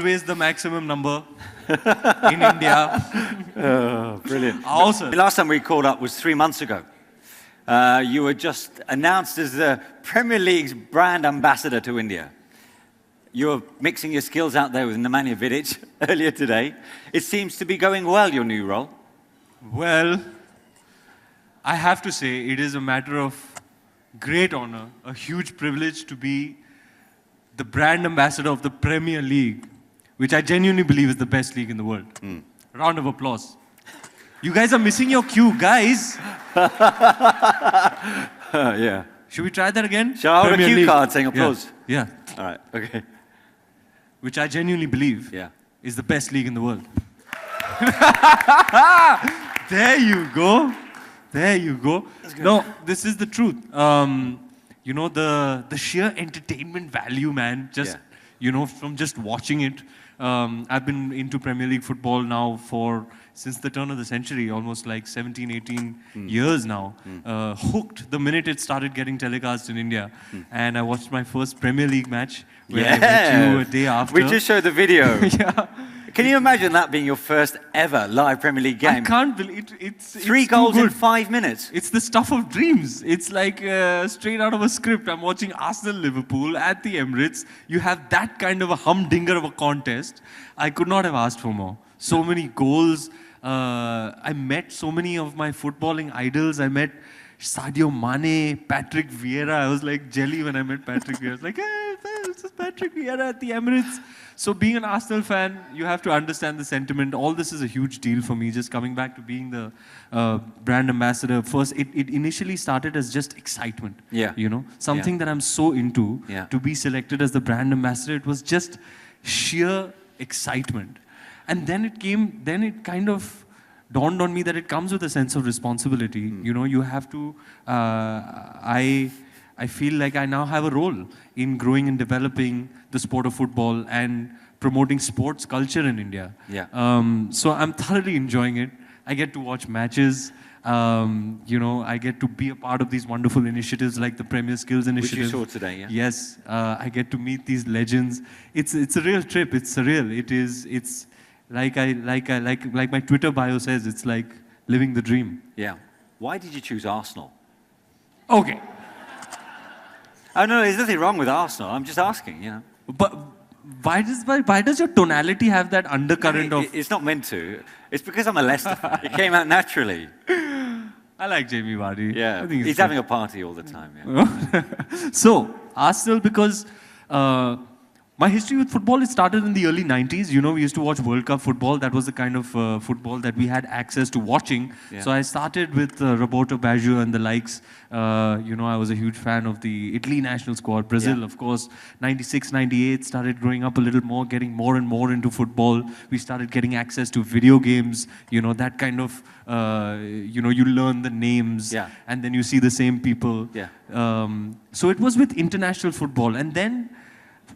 always the maximum number in India. Brilliant. Awesome. The last time we called up was 3 months ago. You were just announced as the Premier League's brand ambassador to India. You were mixing your skills out there with Nemanja Vidic earlier today. It seems to be going well, your new role. Well, I have to say it is a matter of great honor, a huge privilege to be the brand ambassador of the Premier League, which I genuinely believe is the best league in the world. Round of applause. You guys are missing your cue, guys. Yeah. Should we try that again? Shall I hold a cue card saying applause? Yeah. All right, okay. Which I genuinely believe is the best league in the world. There you go. There you go. No, this is the truth. You know, the sheer entertainment value, man, just, you know, from just watching it. I've been into Premier League football now since the turn of the century, almost like 17, 18 years now. Hooked the minute it started getting telecast in India. And I watched my first Premier League match where I met you a day after. We just showed the video. Can you imagine that being your first ever live Premier League game? I can't believe it's 3 goals in 5 minutes. It's the stuff of dreams. It's like straight out of a script. I'm watching Arsenal-Liverpool at the Emirates. You have that kind of a humdinger of a contest. I could not have asked for more. So many goals. I met so many of my footballing idols. I met Sadio Mane, Patrick Vieira. I was like jelly when I met Patrick Vieira. I was like, hey, this is Patrick Vieira at the Emirates. So being an Arsenal fan, you have to understand the sentiment. All this is a huge deal for me. Just coming back to being the brand ambassador. First, it initially started as just excitement. You know, something that I'm so into. To be selected as the brand ambassador, it was just sheer excitement. And then it kind of dawned on me that it comes with a sense of responsibility. You know, you have to, I feel like I now have a role in growing and developing the sport of football and promoting sports culture in India. So I'm thoroughly enjoying it. I get to watch matches. You know, I get to be a part of these wonderful initiatives like the Premier Skills Initiative. Which you saw today, Yes, I get to meet these legends. It's a real trip. It's surreal. It's like my Twitter bio says, it's like living the dream. Why did you choose Arsenal? Okay. Oh no, there's nothing wrong with Arsenal. I'm just asking, you know. But why does your tonality have that undercurrent of? It's not meant to. It's because I'm a Leicester fan. It came out naturally. I like Jamie Vardy. I think he's having a party all the time. So Arsenal, because my history with football, it started in the early 90s. You know, we used to watch World Cup football. That was the kind of football that we had access to watching. So I started with Roberto Baggio and the likes. You know, I was a huge fan of the Italy national squad. Brazil, of course. 96, 98, started growing up a little more, getting more and more into football. We started getting access to video games. You know, that kind of, you know, you learn the names. And then you see the same people. So it was with international football. And then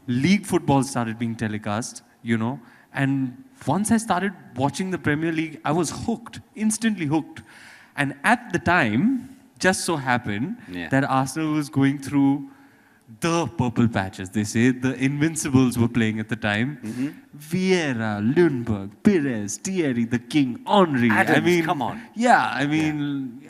league football started being telecast, you know, and once I started watching the Premier League, I was hooked, instantly hooked. And at the time, just so happened that Arsenal was going through the purple patches, they say. The Invincibles were playing at the time. Vieira, Lundberg, Pires, Thierry, the King, Henry. Adams, I mean, come on. I mean,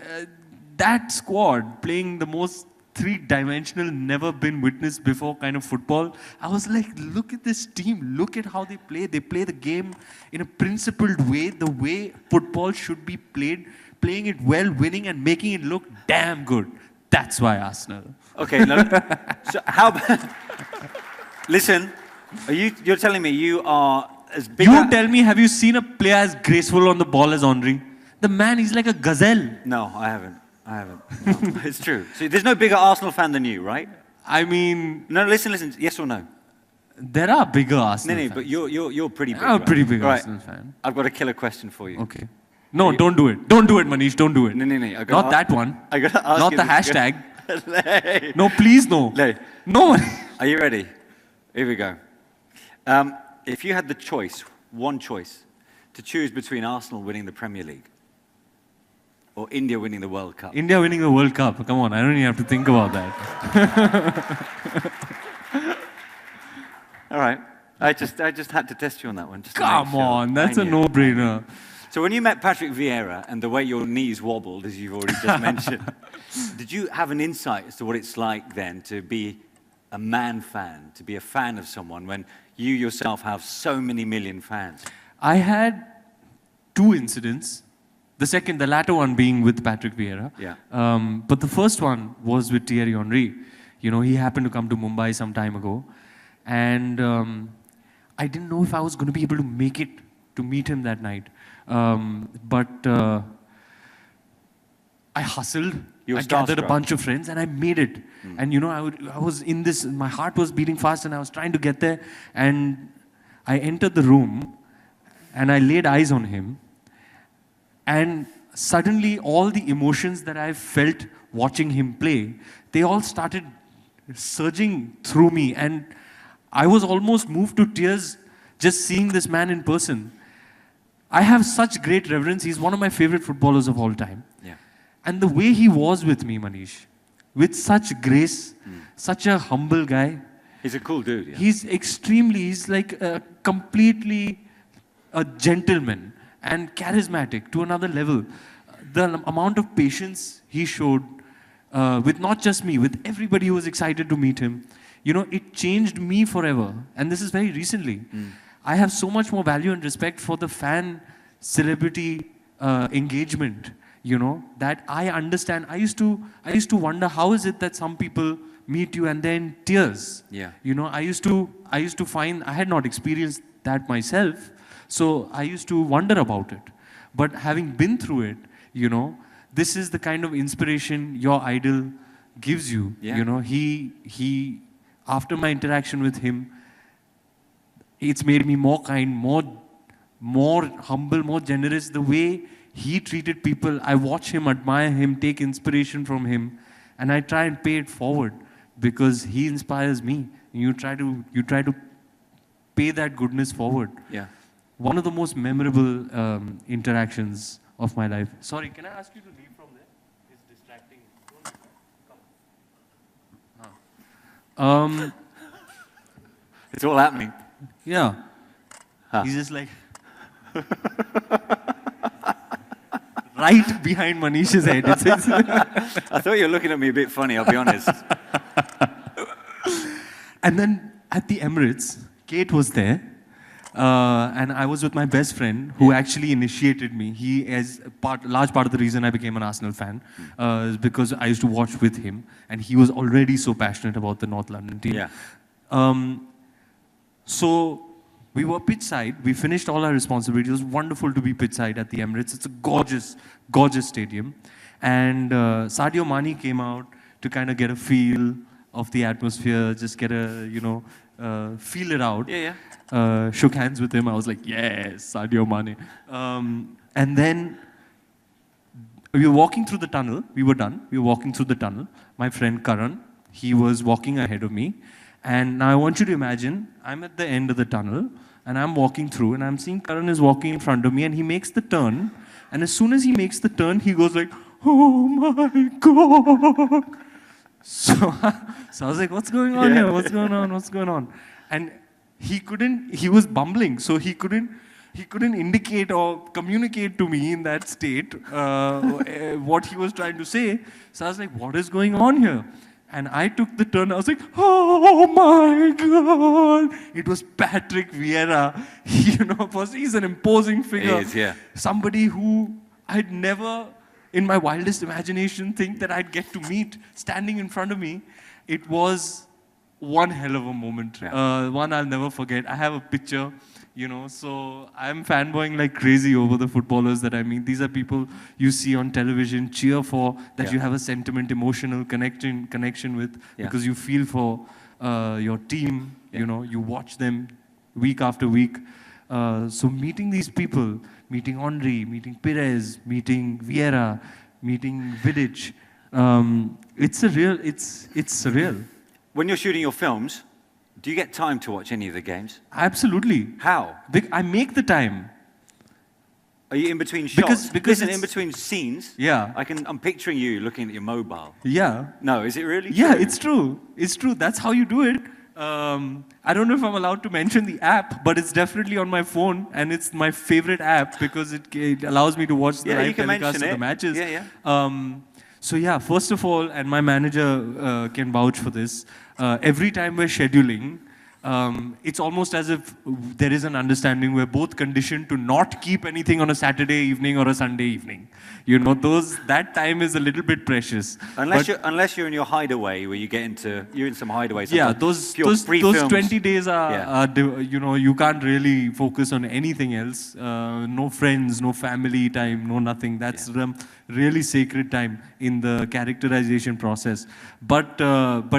that squad playing the most three-dimensional, never been witnessed before kind of football. I was like, look at this team. Look at how they play. They play the game in a principled way, the way football should be played, playing it well, winning, and making it look damn good. That's why Arsenal. Okay, no. So how? Listen, you're telling me you are as big? You tell me, have you seen a player as graceful on the ball as Henry? The man, he's like a gazelle. No, I haven't. No, it's true. So there's no bigger Arsenal fan than you, right? I mean... No, listen. Yes or no? There are bigger Arsenal fans. But you're pretty big. I'm a pretty big Arsenal fan. I've got a killer question for you. Okay. No, don't do it. Don't do it, Manish. Don't do it. No. Not that one. I got to ask Not you the this. hashtag. No, please, no. No. Are you ready? Here we go. If you had the choice, one choice, to choose between Arsenal winning the Premier League or India winning the World Cup. India winning the World Cup. Come on, I don't even have to think about that. All right. I just had to test you on that one. Just to Come make sure. on, that's I a knew. no-brainer. So when you met Patrick Vieira and the way your knees wobbled, as you've already just mentioned, did you have an insight as to what it's like then to be a man fan, to be a fan of someone when you yourself have so many million fans? I had 2 incidents. The latter one being with Patrick Vieira. Yeah. But the first one was with Thierry Henry. You know, he happened to come to Mumbai some time ago. And I didn't know if I was going to be able to make it to meet him that night. But I hustled. I gathered a bunch of friends and I made it. And you know, I was in this, my heart was beating fast and I was trying to get there. And I entered the room and I laid eyes on him. And suddenly all the emotions that I felt watching him play, they all started surging through me. And I was almost moved to tears just seeing this man in person. I have such great reverence. He's one of my favorite footballers of all time. Yeah. And the way he was with me, Manish, with such grace, such a humble guy. He's a cool dude. Yeah. He's like completely a gentleman and charismatic to another level. The amount of patience he showed with not just me, with everybody who was excited to meet him, you know, it changed me forever. And this is very recently. I have so much more value and respect for the fan-celebrity engagement, you know, that I understand. I used to wonder, how is it that some people meet you and they're in tears? Yeah. You know, I used to find, I had not experienced that myself, so I used to wonder about it. But having been through it, you know, this is the kind of inspiration your idol gives you. Yeah. You know, he, after my interaction with him, it's made me more kind, more humble, more generous. The way he treated people, I watch him, admire him, take inspiration from him, and I try and pay it forward because he inspires me. You try to pay that goodness forward. Yeah. One of the most memorable interactions of my life. Sorry, can I ask you to leave from there? It's distracting. Come. It's all happening. Yeah. Huh. He's just like right behind Manish's head. I thought you were looking at me a bit funny, I'll be honest. And then at the Emirates, Kate was there. And I was with my best friend who actually initiated me. He is a large part of the reason I became an Arsenal fan is because I used to watch with him. And he was already so passionate about the North London team. Yeah. So we were pitchside. We finished all our responsibilities. It was wonderful to be pitchside at the Emirates. It's a gorgeous, gorgeous stadium. And Sadio Mane came out to kind of get a feel of the atmosphere, just get a, you know, feel it out. Yeah, yeah. Shook hands with him. I was like, yes, Sadio Mane. And then we were walking through the tunnel. We were done. We were walking through the tunnel. My friend Karan, he was walking ahead of me. And now I want you to imagine, I'm at the end of the tunnel, and I'm walking through, and I'm seeing Karan is walking in front of me, and he makes the turn. And as soon as he makes the turn, he goes like, oh my God. So I was like, what's going on here? What's going on? What's going on? And he was bumbling, so he couldn't indicate or communicate to me in that state what he was trying to say. So I was like, what is going on here? And I took the turn. I was like, oh my God. It was Patrick Vieira. You know, he's an imposing figure. He is, yeah. Somebody who I'd never, in my wildest imagination, think that I'd get to meet standing in front of me. It was one hell of a moment. Yeah. One I'll never forget. I have a picture, you know, so I'm fanboying like crazy over the footballers that I meet. These are people you see on television, cheer for, that you have a sentiment, emotional connection with, because you feel for your team, you know, you watch them week after week. So meeting these people, meeting Henry, meeting Perez, meeting Vieira, meeting Vidic, it's surreal. When you're shooting your films, do you get time to watch any of the games? Absolutely. How? I make the time. Are you in between shots? Because Listen, in between scenes, yeah. I'm picturing you looking at your mobile. Yeah. No, is it really Yeah, true? it's true. It's true. That's how you do it. I don't know if I'm allowed to mention the app, but it's definitely on my phone, and it's my favorite app because it allows me to watch the live telecast of the matches. So yeah, first of all, and my manager can vouch for this, every time we're scheduling, it's almost as if there is an understanding we're both conditioned to not keep anything on a Saturday evening or a Sunday evening. You know, that time is a little bit precious. Unless you're in your hideaway, where you're in some hideaway. Yeah, those 20 days are you know, you can't really focus on anything else. No friends, no family time, no nothing. That's really sacred time in the characterization process. But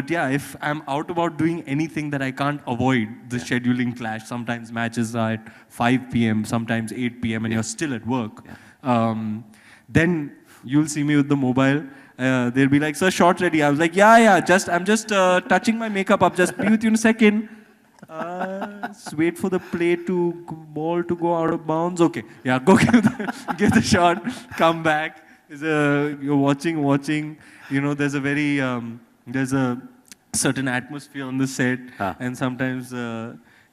yeah, if I'm out about doing anything that I can't avoid the scheduling clash, sometimes matches are at 5 p.m., sometimes 8 p.m. and you're still at work. Then you'll see me with the mobile. They'll be like, "Sir, shot ready." I was like, "Yeah, I'm just touching my makeup up. Just be with you in a second. Just wait for the ball to go out of bounds. Okay, yeah, go give the shot. Come back. You're watching. You know, there's a certain atmosphere on the set, and sometimes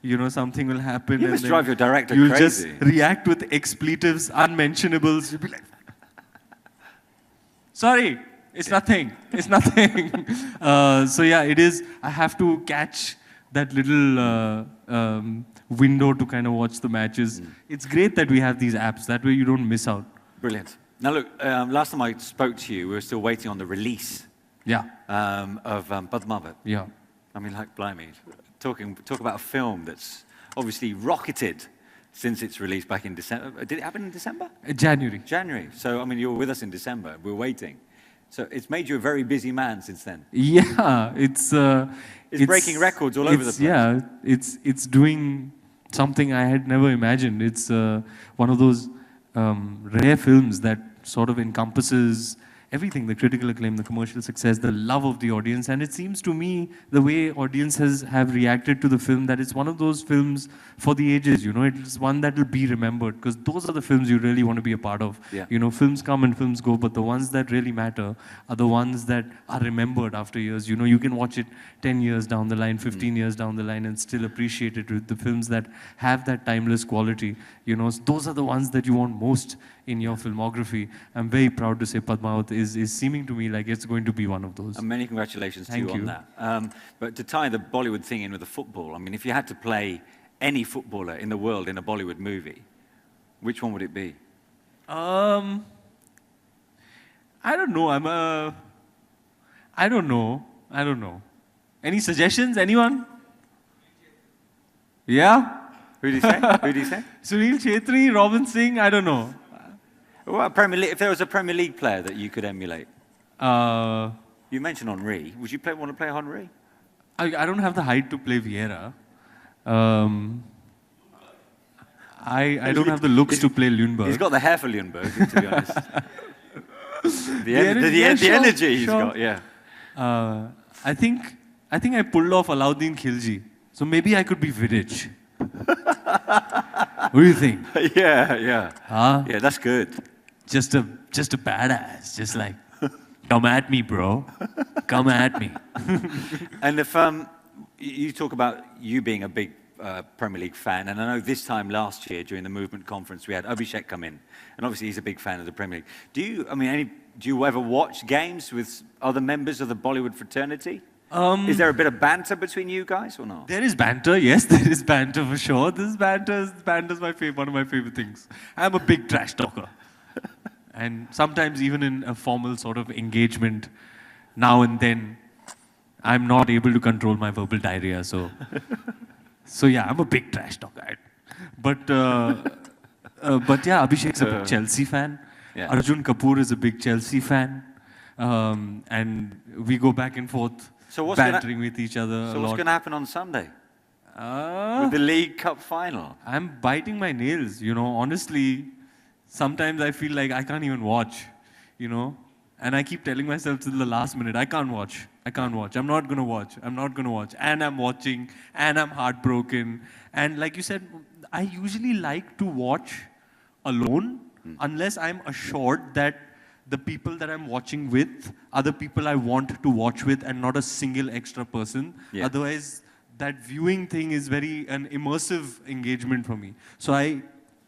you know, something will happen. You must drive your director you'll crazy. Just react with expletives, unmentionables. You'll be like, "Sorry, it's nothing. It's nothing." So yeah, it is. I have to catch that little window to kind of watch the matches. It's great that we have these apps. That way you don't miss out. Brilliant. Now look, last time I spoke to you, we were still waiting on the release. Of Padmavat. Yeah. I mean, like, blimey, talk about a film that's obviously rocketed since its release back in December. Did it happen in December? January. January. So, I mean, you were with us in December. We're waiting. So it's made you a very busy man since then. Yeah, it's breaking records all over the place. Yeah, it's doing something I had never imagined. It's one of those rare films that sort of encompasses everything, the critical acclaim, the commercial success, the love of the audience. And it seems to me, the way audiences have reacted to the film, that it's one of those films for the ages, you know. It's one that will be remembered, because those are the films you really want to be a part of. You know, films come and films go, but the ones that really matter are the ones that are remembered after years. You know, you can watch it 10 years down the line, 15 years down the line, and still appreciate it. With the films that have that timeless quality, you know, those are the ones that you want most in your filmography. I'm very proud to say Padmavat is seeming to me like it's going to be one of those. And many congratulations to you on that. But to tie the Bollywood thing in with the football, I mean, if you had to play any footballer in the world in a Bollywood movie, which one would it be? I don't know. I don't know. Any suggestions? Anyone? Yeah? Who do you say? Who do you say? Sunil Chhetri, Robin Singh, I don't know. Well, if there was a Premier League player that you could emulate. You mentioned Henry. Would you want to play Henry? I don't have the height to play Vieira. I don't have the looks to play Ljungberg. He's got the hair for Ljungberg, to be honest. the energy he's got, yeah. I think I pulled off Alauddin Khilji. So maybe I could be Vidic. What do you think? Yeah. Huh? Yeah, that's good. Just a badass. Just like, come at me, bro. Come at me. And if you talk about you being a big Premier League fan, and I know this time last year during the Movement Conference we had Abhishek come in, and obviously he's a big fan of the Premier League. Do you ever watch games with other members of the Bollywood fraternity? Is there a bit of banter between you guys or not? There is banter, yes, there is banter for sure. Banter's one of my favorite things. I'm a big trash talker. And sometimes even in a formal sort of engagement, now and then, I'm not able to control my verbal diarrhea, so yeah, I'm a big trash talker. But yeah, Abhishek's a big Chelsea fan. Yeah. Arjun Kapoor is a big Chelsea fan. And we go back and forth, bantering with each other a lot. So what's going to happen on Sunday? With the League Cup final? I'm biting my nails, you know. Honestly, sometimes I feel like I can't even watch, you know. And I keep telling myself till the last minute, I can't watch. I'm not going to watch. And I'm watching, and I'm heartbroken. And like you said, I usually like to watch alone, unless I'm assured that the people that I'm watching with are the people I want to watch with and not a single extra person. Yeah. Otherwise, that viewing thing is very an immersive engagement for me. So I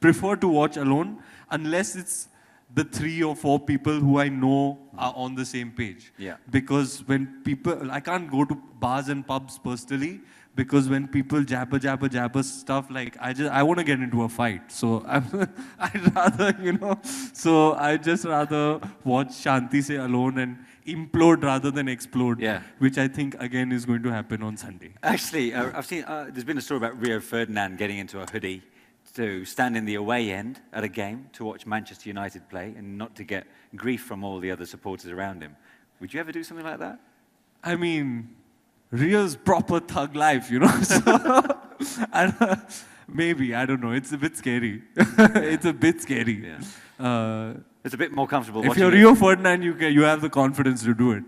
prefer to watch alone unless it's the 3 or 4 people who I know are on the same page. Yeah. Because when people, I can't go to bars and pubs personally, because when people jabber stuff, like I want to get into a fight. So I'd rather, so I just rather watch Shanti se alone and implode rather than explode, Yeah. which I think again is going to happen on Sunday. Actually, I've seen, there's been a story about Rio Ferdinand getting into a hoodie to stand in the away end at a game to watch Manchester United play and not to get grief from all the other supporters around him. Would you ever do something like that? I mean, Rio's proper thug life, so maybe, I don't know. It's a bit scary. It's a bit scary. Yeah. It's a bit more comfortable. If you're Rio Ferdinand, you have the confidence to do it.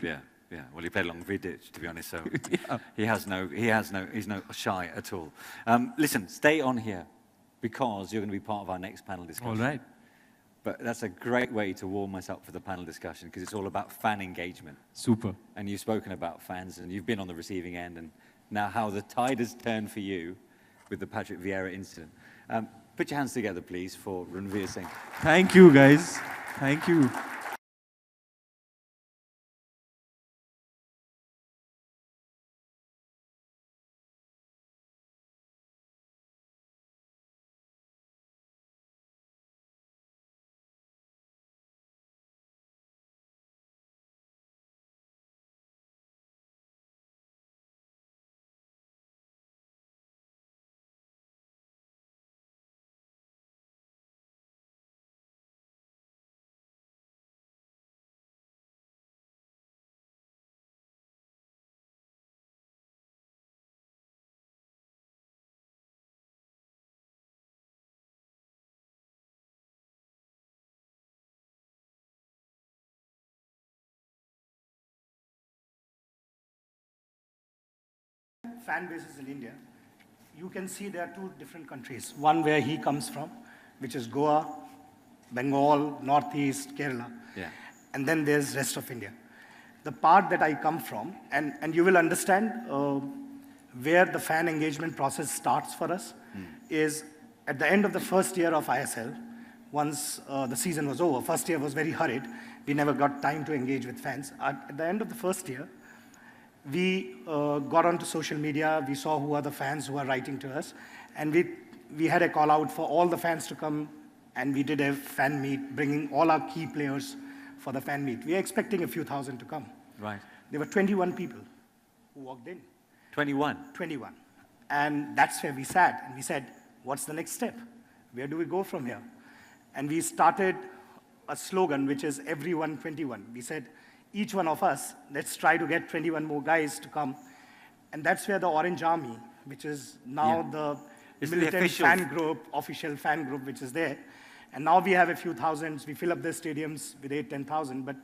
Yeah. Well, he played along with Vidic, to be honest, so yeah. he's no shy at all. Listen, stay on here because you're going to be part of our next panel discussion. All right. But that's a great way to warm us up for the panel discussion because it's all about fan engagement. Super. And you've spoken about fans and you've been on the receiving end and now how the tide has turned for you with the Patrick Vieira incident. Put your hands together, please, for Ranveer Singh. Thank you, guys. Thank you. Fan bases in India, you can see there are 2 different countries. One where he comes from, which is Goa, Bengal, Northeast, Kerala. Yeah. And then there's rest of India. The part that I come from, and you will understand where the fan engagement process starts for us, is at the end of the first year of ISL, once the season was over, first year was very hurried, we never got time to engage with fans. At the end of the first year, we got onto social media, we saw who are the fans who are writing to us, and we had a call out for all the fans to come, and we did a fan meet, bringing all our key players for the fan meet. We are expecting a few thousand to come. Right. There were 21 people who walked in. 21? 21. And that's where we sat, and we said, what's the next step? Where do we go from here? And we started a slogan, which is everyone 21. We said, each one of us, let's try to get 21 more guys to come. And that's where the Orange Army, which is now the militant fan group, official fan group, which is there. And now we have a few thousands. We fill up the stadiums with 8,000, 10,000. But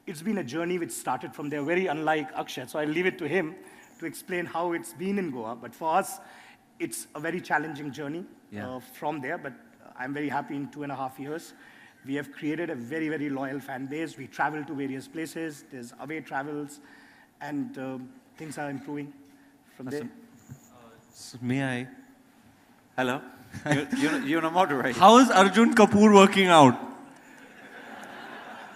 it's been a journey which started from there, very unlike Akshay. So I'll leave it to him to explain how it's been in Goa. But for us, it's a very challenging journey from there. But I'm very happy in 2.5 years. We have created a very, very loyal fan base. We travel to various places. There's away travels. And things are improving from there. May I? Hello? You're a moderator. How is Arjun Kapoor working out?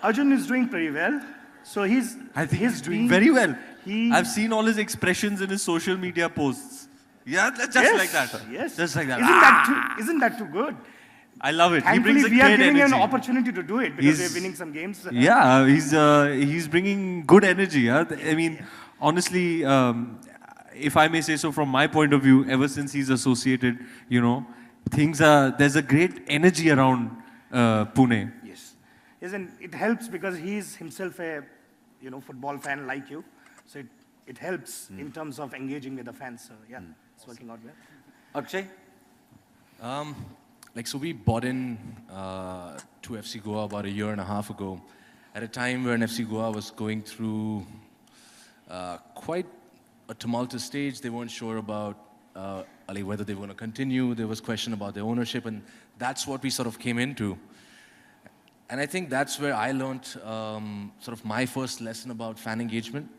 Arjun is doing pretty well. So I think he's doing very well. I've seen all his expressions in his social media posts. Yeah, just like that. Yes. Just like that. Isn't that too good? I love it. Thankfully, He brings a we are great giving energy. him an opportunity to do it because we're winning some games. Yeah, he's bringing good energy. Yeah? I mean, honestly, if I may say so from my point of view, ever since he's associated, there's a great energy around Pune. Yes. And it helps because he's himself a football fan like you. So it helps in terms of engaging with the fans. So yeah, it's working out well. Akshay? So we bought in to FC Goa about 1.5 years ago, at a time when FC Goa was going through quite a tumultuous stage. They weren't sure about whether they were going to continue. There was question about their ownership, and that's what we sort of came into. And I think that's where I learned sort of my first lesson about fan engagement.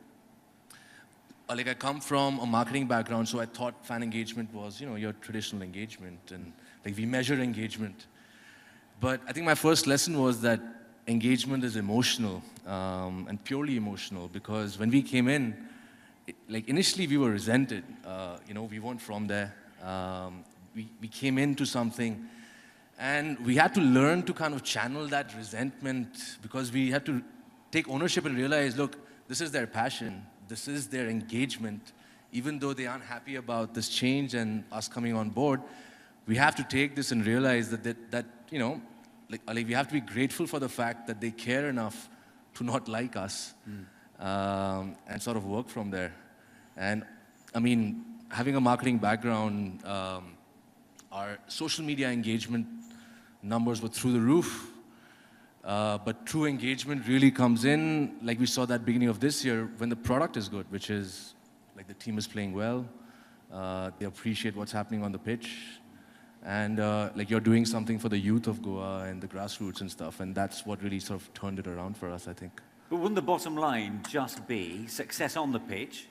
like I come from a marketing background, so I thought fan engagement was, your traditional engagement, and like we measure engagement. But I think my first lesson was that engagement is emotional, and purely emotional, because when we came in, like initially we were resented. We weren't from there. We came into something, and we had to learn to kind of channel that resentment, because we had to take ownership and realize, look, this is their passion, this is their engagement. Even though they aren't happy about this change and us coming on board, we have to take this and realize that we have to be grateful for the fact that they care enough to not like us, and sort of work from there. And I mean, having a marketing background, our social media engagement numbers were through the roof. But true engagement really comes in, like we saw that beginning of this year, when the product is good, which is like the team is playing well, they appreciate what's happening on the pitch, and like you're doing something for the youth of Goa and the grassroots and stuff, and that's what really sort of turned it around for us, I think. But wouldn't the bottom line just be success on the pitch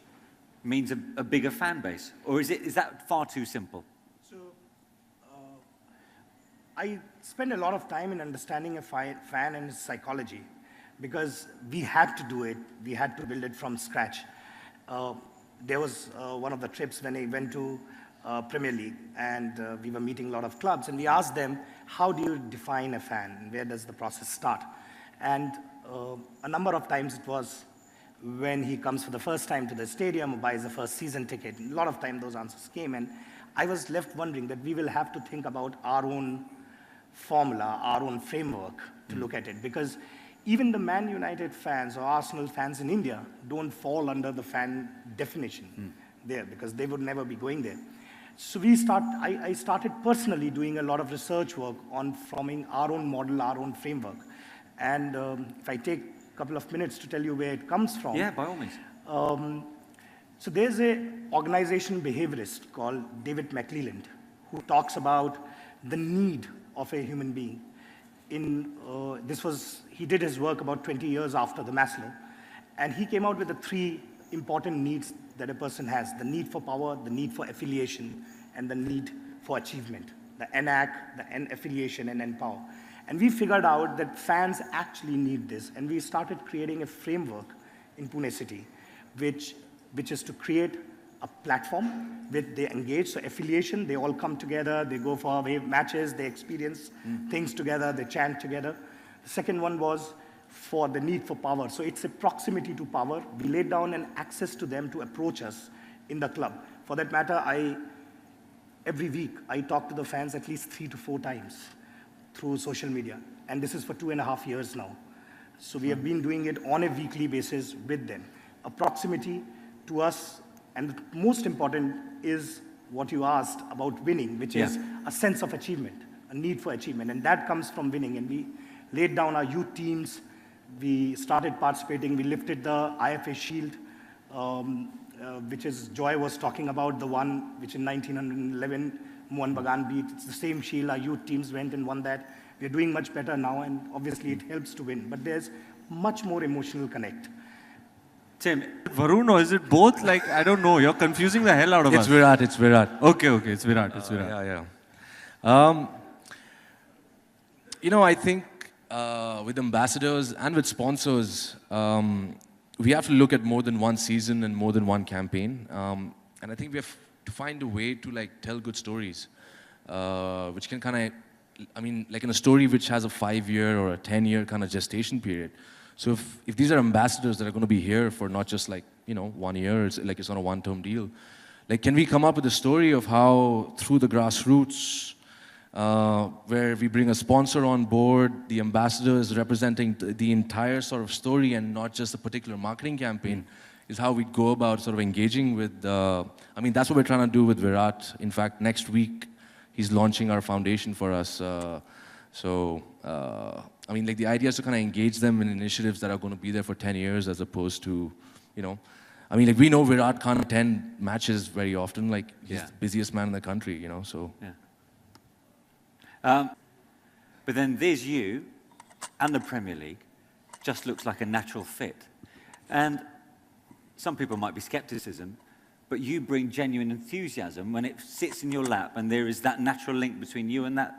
means a bigger fan base? Or is that far too simple? So, I spend a lot of time in understanding a fan and his psychology, because we had to do it. We had to build it from scratch. There was one of the trips when I went to Premier League, and we were meeting a lot of clubs, and we asked them, how do you define a fan? Where does the process start? And a number of times it was when he comes for the first time to the stadium or buys the first season ticket. A lot of time those answers came, and I was left wondering that we will have to think about our own formula, our own framework to look at it, because even the Man United fans or Arsenal fans in India don't fall under the fan definition there, because they would never be going there. So I started personally doing a lot of research work on forming our own model, our own framework. And if I take a couple of minutes to tell you where it comes from. Yeah, by all means. So there's an organization behaviorist called David McClelland, who talks about the need of a human being. He did his work about 20 years after the Maslow, and he came out with the three important needs that a person has: the need for power, the need for affiliation, and the need for achievement. The NAC, the N affiliation, and N power. And we figured out that fans actually need this, and we started creating a framework in Pune City, which is to create a platform where they engage. So affiliation, they all come together, they go for away matches, they experience things together, they chant together. The second one was for the need for power. So it's a proximity to power. We laid down an access to them to approach us in the club. For that matter, every week, I talk to the fans at least 3 to 4 times through social media. And this is for 2.5 years now. So we have been doing it on a weekly basis with them. A proximity to us, and the most important is what you asked about winning, which is a sense of achievement, a need for achievement. And that comes from winning. And we laid down our youth teams. We started participating. We lifted the IFA Shield, which is Joy was talking about, the one which in 1911 Mohan Bagan beat. It's the same shield. Our youth teams went and won that. We're doing much better now, and obviously it helps to win. But there's much more emotional connect. Tim, Varun, or is it both? Like, I don't know. You're confusing the hell out of us. It's Virat. Okay, it's Virat. It's Virat. Yeah. I think with ambassadors and with sponsors, we have to look at more than one season and more than one campaign. And I think we have to find a way to tell good stories, which can kind of, like in a story which has a 5-year or a 10-year kind of gestation period. So if these are ambassadors that are going to be here for not just 1 year, it's on a one-term deal. Can we come up with a story of how through the grassroots, where we bring a sponsor on board, the ambassador is representing the entire sort of story and not just a particular marketing campaign, is how we go about sort of engaging with, that's what we're trying to do with Virat. In fact, next week, he's launching our foundation for us. The idea is to kind of engage them in initiatives that are going to be there for 10 years as opposed to, we know Virat can't attend matches very often, he's the busiest man in the country, so. Yeah. But then there's you and the Premier League just looks like a natural fit. And some people might be skepticism, but you bring genuine enthusiasm when it sits in your lap and there is that natural link between you and that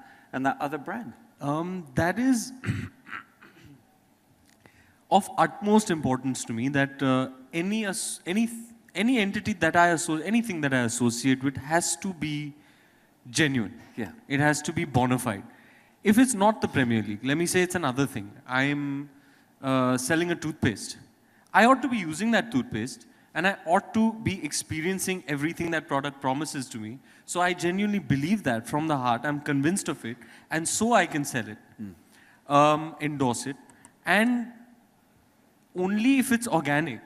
other brand. That is of utmost importance to me, that any entity that anything that I associate with has to be genuine. Yeah. It has to be bona fide. If it's not the Premier League, let me say it's another thing. I'm selling a toothpaste. I ought to be using that toothpaste, and I ought to be experiencing everything that product promises to me. So I genuinely believe that from the heart. I'm convinced of it, and so I can sell it, endorse it, and only if it's organic,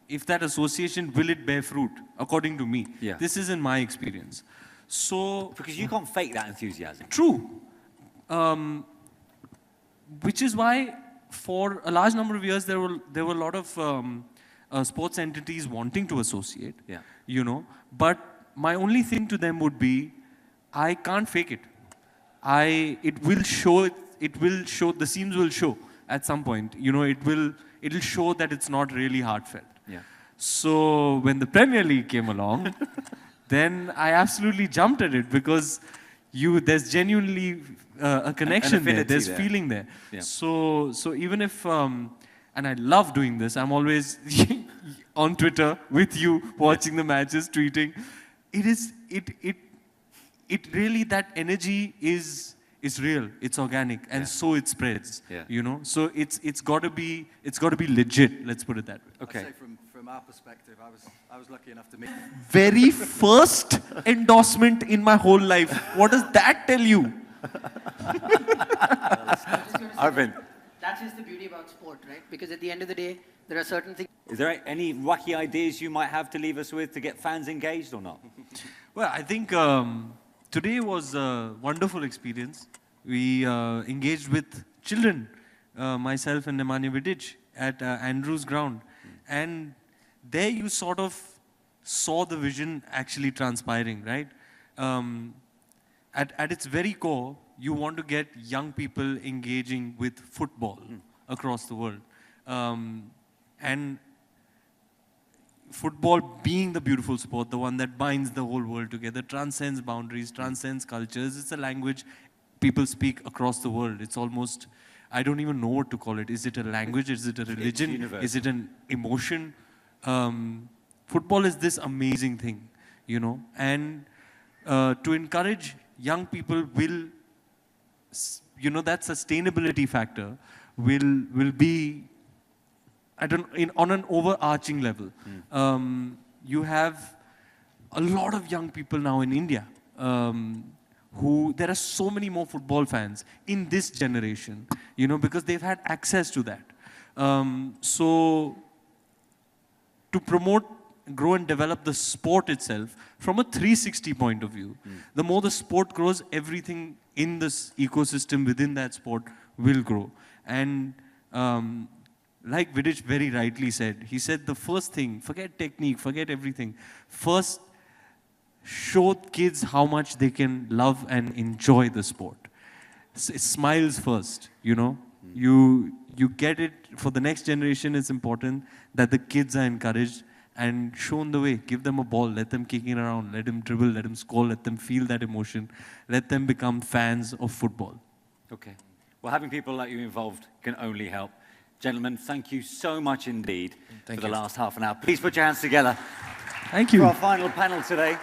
if that association, will it bear fruit, according to me. Yeah. This is in my experience. So, Because you can't fake that enthusiasm. true. Which is why, for a large number of years, there were a lot of sports entities wanting to associate. Yeah. You know, but my only thing to them would be, I can't fake it. It will show. The seams will show at some point. You know, it'll show that it's not really heartfelt. Yeah. So when the Premier League came along, then I absolutely jumped at it, because there's genuinely a connection there. affinity There's there. feeling there. Yeah. So even if, and I love doing this, I'm always on Twitter with you, watching the matches, tweeting. It really, that energy is real. It's organic, and so it spreads. Yeah. You know, so it's got to be legit. Let's put it that way. Okay. I'd say from our perspective, I was lucky enough to meet. Very first endorsement in my whole life. What does that tell you? Arvind, That's just the beauty about sport, right? Because at the end of the day, there are certain things. is there any wacky ideas you might have to leave us with to get fans engaged or not? Well, I think today was a wonderful experience. We engaged with children, myself and Nemanja Vidic, at Andrews Ground. And there you sort of saw the vision actually transpiring, right? At its very core, you want to get young people engaging with football across the world. And football being the beautiful sport, the one that binds the whole world together, transcends boundaries, transcends cultures. It's a language people speak across the world. It's almost, I don't even know what to call it. Is it a language? Is it a religion? universal. Is it an emotion? Football is this amazing thing, you know. And to encourage young people will, you know, that sustainability factor will be, on an overarching level. You have a lot of young people now in India there are so many more football fans in this generation, you know, because they've had access to that. So to promote, grow and develop the sport itself from a 360 point of view, the more the sport grows, everything in this ecosystem within that sport will grow. And like Vidic very rightly said, he said the first thing, forget technique, forget everything. First, show kids how much they can love and enjoy the sport. Smiles first, you know. You get it. For the next generation, it's important that the kids are encouraged and shown the way. Give them a ball, let them kick it around, let them dribble, let them score, let them feel that emotion, let them become fans of football. Okay. Well, having people like you involved can only help. Gentlemen, thank you so much indeed for the last half an hour. Please put your hands together Thank for you. our final panel today.